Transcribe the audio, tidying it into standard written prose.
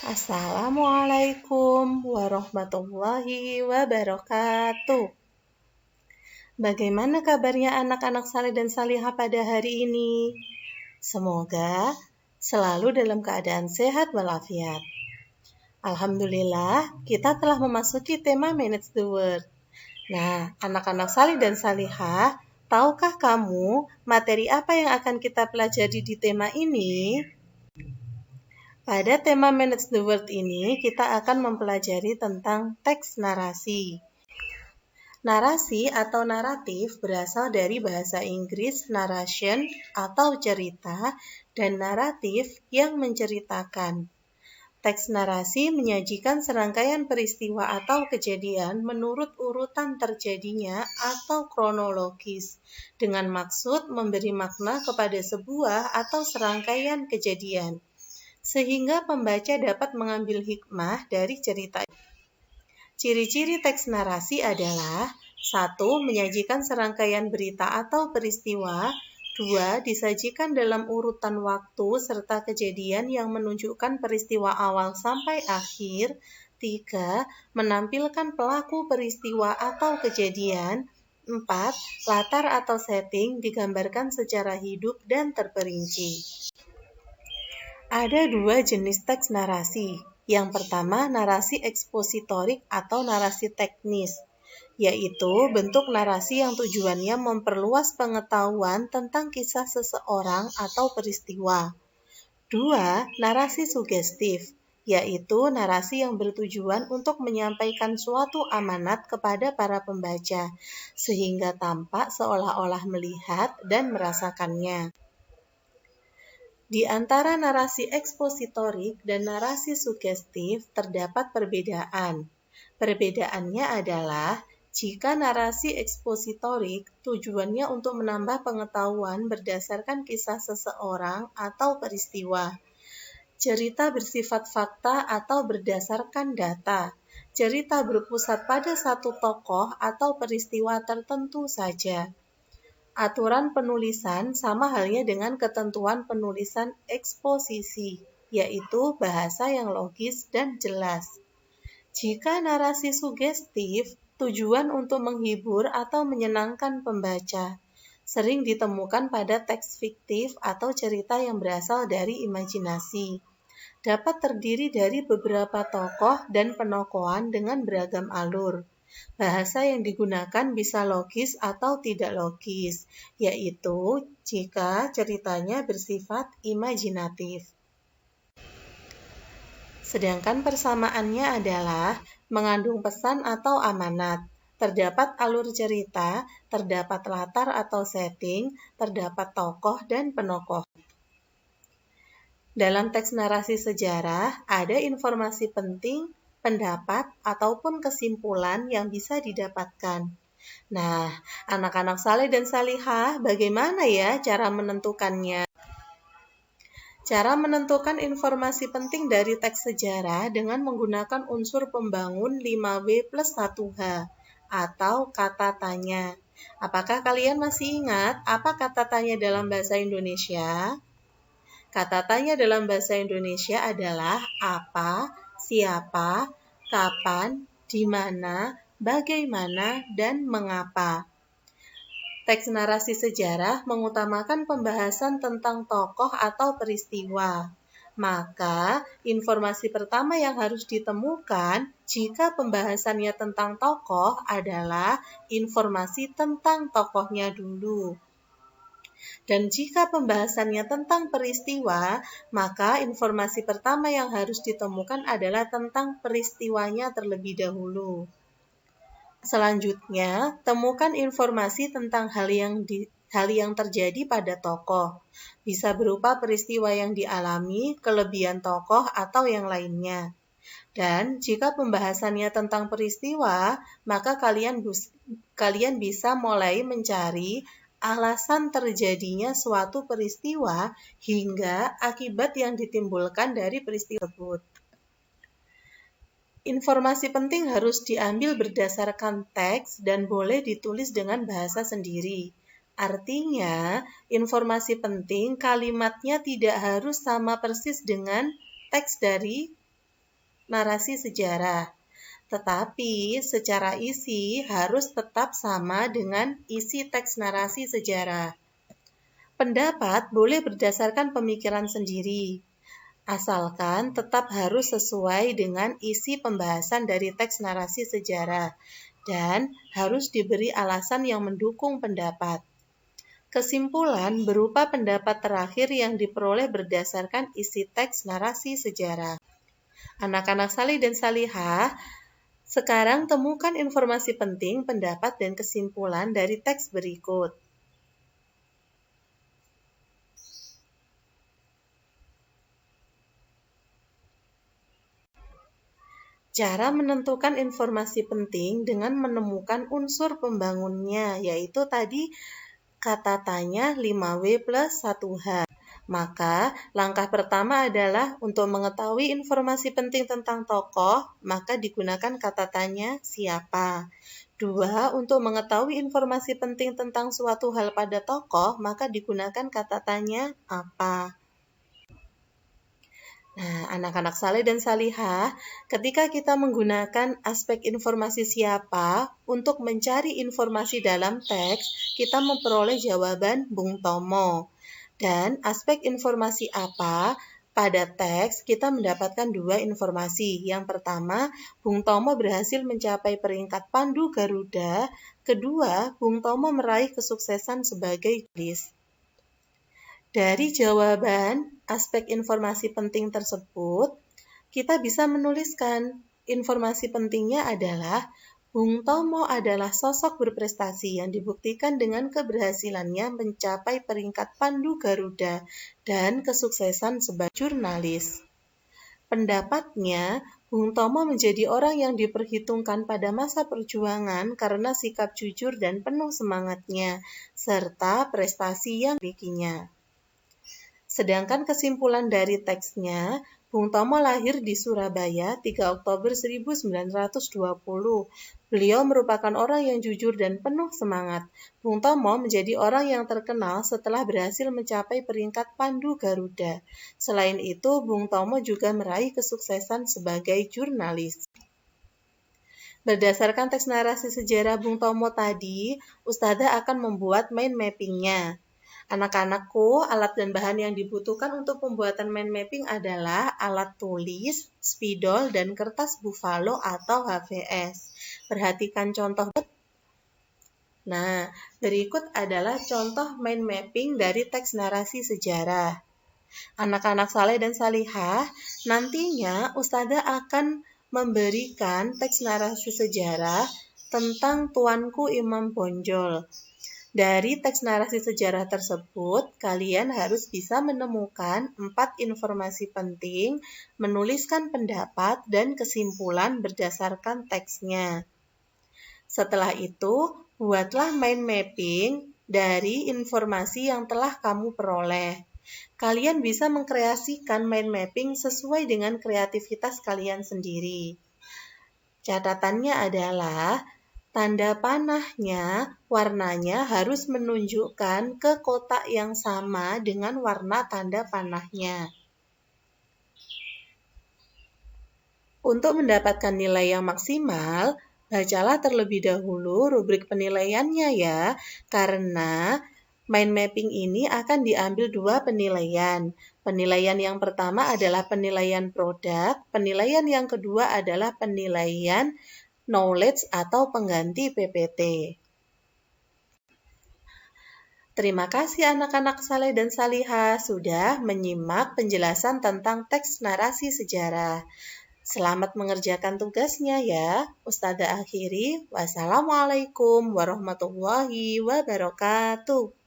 Assalamualaikum warahmatullahi wabarakatuh. Bagaimana kabarnya anak-anak saleh dan salihah pada hari ini? Semoga selalu dalam keadaan sehat walafiat. Alhamdulillah, kita telah memasuki tema Manage the World. Nah, anak-anak saleh dan salihah, tahukah kamu materi apa yang akan kita pelajari di tema ini? Pada tema Manage the World ini, kita akan mempelajari tentang teks narasi. Narasi atau naratif berasal dari bahasa Inggris narration atau cerita dan naratif yang menceritakan. Teks narasi menyajikan serangkaian peristiwa atau kejadian menurut urutan terjadinya atau kronologis, dengan maksud memberi makna kepada sebuah atau serangkaian kejadian, sehingga pembaca dapat mengambil hikmah dari cerita. Ciri-ciri teks narasi adalah 1. Menyajikan serangkaian berita atau peristiwa. 2. Disajikan dalam urutan waktu serta kejadian yang menunjukkan peristiwa awal sampai akhir. 3. Menampilkan pelaku peristiwa atau kejadian. 4. Latar atau setting digambarkan secara hidup dan terperinci. Ada dua jenis teks narasi. Yang pertama, narasi ekspositorik atau narasi teknis, yaitu bentuk narasi yang tujuannya memperluas pengetahuan tentang kisah seseorang atau peristiwa. 2. Narasi sugestif, yaitu narasi yang bertujuan untuk menyampaikan suatu amanat kepada para pembaca, sehingga tampak seolah-olah melihat dan merasakannya. Di antara narasi ekspositorik dan narasi sugestif terdapat perbedaan. Perbedaannya adalah jika narasi ekspositorik tujuannya untuk menambah pengetahuan berdasarkan kisah seseorang atau peristiwa. Cerita bersifat fakta atau berdasarkan data. Cerita berpusat pada satu tokoh atau peristiwa tertentu saja. Aturan penulisan sama halnya dengan ketentuan penulisan eksposisi, yaitu bahasa yang logis dan jelas. Jika narasi sugestif, tujuan untuk menghibur atau menyenangkan pembaca, sering ditemukan pada teks fiktif atau cerita yang berasal dari imajinasi. Dapat terdiri dari beberapa tokoh dan penokohan dengan beragam alur. Bahasa yang digunakan bisa logis atau tidak logis, yaitu jika ceritanya bersifat imajinatif. Sedangkan persamaannya adalah mengandung pesan atau amanat. Terdapat alur cerita, terdapat latar atau setting, terdapat tokoh dan penokoh. Dalam teks narasi sejarah, ada informasi penting, pendapat, ataupun kesimpulan yang bisa didapatkan. Nah, anak-anak saleh dan salihah, bagaimana ya cara menentukannya? Cara menentukan informasi penting dari teks sejarah dengan menggunakan unsur pembangun 5W plus 1H atau kata tanya. Apakah kalian masih ingat apa kata tanya dalam bahasa Indonesia? Kata tanya dalam bahasa Indonesia adalah apa, siapa, kapan, di mana, bagaimana, dan mengapa. Teks narasi sejarah mengutamakan pembahasan tentang tokoh atau peristiwa. Maka, informasi pertama yang harus ditemukan jika pembahasannya tentang tokoh adalah informasi tentang tokohnya dulu. Dan jika pembahasannya tentang peristiwa, maka informasi pertama yang harus ditemukan adalah tentang peristiwanya terlebih dahulu. Selanjutnya, temukan informasi tentang hal yang terjadi pada tokoh. Bisa berupa peristiwa yang dialami, kelebihan tokoh, atau yang lainnya. Dan jika pembahasannya tentang peristiwa, maka kalian bisa mulai mencari alasan terjadinya suatu peristiwa hingga akibat yang ditimbulkan dari peristiwa tersebut. Informasi penting harus diambil berdasarkan teks dan boleh ditulis dengan bahasa sendiri. Artinya, informasi penting kalimatnya tidak harus sama persis dengan teks dari narasi sejarah. Tetapi secara isi harus tetap sama dengan isi teks narasi sejarah. Pendapat boleh berdasarkan pemikiran sendiri, asalkan tetap harus sesuai dengan isi pembahasan dari teks narasi sejarah dan harus diberi alasan yang mendukung pendapat. Kesimpulan berupa pendapat terakhir yang diperoleh berdasarkan isi teks narasi sejarah. Anak-anak salih dan salihah, sekarang temukan informasi penting, pendapat, dan kesimpulan dari teks berikut. Cara menentukan informasi penting dengan menemukan unsur pembangunnya, yaitu tadi kata tanya 5W plus 1H. Maka, langkah pertama adalah untuk mengetahui informasi penting tentang tokoh, maka digunakan kata tanya siapa. 2. Untuk mengetahui informasi penting tentang suatu hal pada tokoh, maka digunakan kata tanya apa. Nah, anak-anak saleh dan salihah, ketika kita menggunakan aspek informasi siapa untuk mencari informasi dalam teks, kita memperoleh jawaban Bung Tomo. Dan aspek informasi apa, pada teks kita mendapatkan dua informasi. Yang pertama, Bung Tomo berhasil mencapai peringkat Pandu Garuda. Kedua, Bung Tomo meraih kesuksesan sebagai jurnalis. Dari jawaban aspek informasi penting tersebut, kita bisa menuliskan informasi pentingnya adalah Bung Tomo adalah sosok berprestasi yang dibuktikan dengan keberhasilannya mencapai peringkat Pandu Garuda dan kesuksesan sebagai jurnalis. Pendapatnya, Bung Tomo menjadi orang yang diperhitungkan pada masa perjuangan karena sikap jujur dan penuh semangatnya, serta prestasi yang dimilikinya. Sedangkan kesimpulan dari teksnya, Bung Tomo lahir di Surabaya 3 Oktober 1920. Beliau merupakan orang yang jujur dan penuh semangat. Bung Tomo menjadi orang yang terkenal setelah berhasil mencapai peringkat Pandu Garuda. Selain itu, Bung Tomo juga meraih kesuksesan sebagai jurnalis. Berdasarkan teks narasi sejarah Bung Tomo tadi, Ustadzah akan membuat mind mappingnya. Anak-anakku, alat dan bahan yang dibutuhkan untuk pembuatan mind mapping adalah alat tulis, spidol, dan kertas buffalo atau HVS. Perhatikan contoh. Nah, berikut adalah contoh mind mapping dari teks narasi sejarah. Anak-anak saleh dan salihah, nantinya Ustadzah akan memberikan teks narasi sejarah tentang Tuanku Imam Bonjol. Dari teks narasi sejarah tersebut, kalian harus bisa menemukan 4 informasi penting, menuliskan pendapat dan kesimpulan berdasarkan teksnya. Setelah itu, buatlah mind mapping dari informasi yang telah kamu peroleh. Kalian bisa mengkreasikan mind mapping sesuai dengan kreativitas kalian sendiri. Catatannya adalah tanda panahnya, warnanya harus menunjukkan ke kotak yang sama dengan warna tanda panahnya. Untuk mendapatkan nilai yang maksimal, bacalah terlebih dahulu rubrik penilaiannya ya, karena mind mapping ini akan diambil 2 penilaian. Penilaian yang pertama adalah penilaian produk, penilaian yang kedua adalah penilaian knowledge atau pengganti PPT. Terima kasih anak-anak saleh dan salihah sudah menyimak penjelasan tentang teks narasi sejarah. Selamat mengerjakan tugasnya ya. Ustadzah akhiri. Wassalamualaikum warahmatullahi wabarakatuh.